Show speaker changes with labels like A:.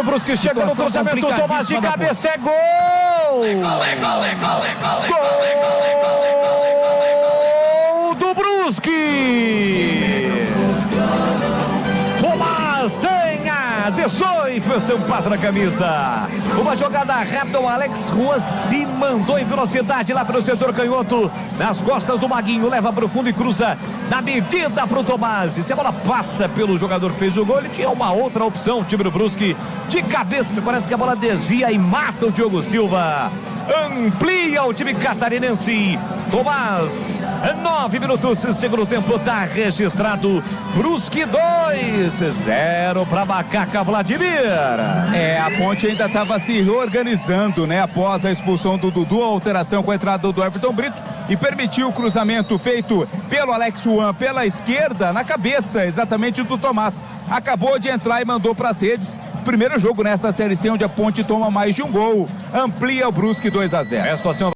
A: o Brusque, chega no cruzamento, Tomás de cabeça, é gol! Gol do Brusque! Tomás tem a 18 estampado na camisa. Uma jogada rápida, o Alex Rua se mandou em velocidade lá pelo setor canhoto, nas costas do Maguinho, leva para o fundo e cruza na medida para o Tomás. E se a bola passa pelo jogador que fez o gol, ele tinha uma outra opção, o time do Brusque, de cabeça, me parece que a bola desvia e mata o Diogo Silva. Amplia o time catarinense. Tomás, 9 minutos, segundo tempo, tá registrado. Brusque 2-0 para Macaca Vladimir.
B: A Ponte ainda estava se reorganizando, né? Após a expulsão do Dudu, a alteração com a entrada do Everton Brito e permitiu o cruzamento feito pelo Alex Juan pela esquerda, na cabeça exatamente do Tomás. Acabou de entrar e mandou para as redes. Primeiro jogo nesta Série C onde a Ponte toma mais de um gol. Amplia o Brusque 2-0.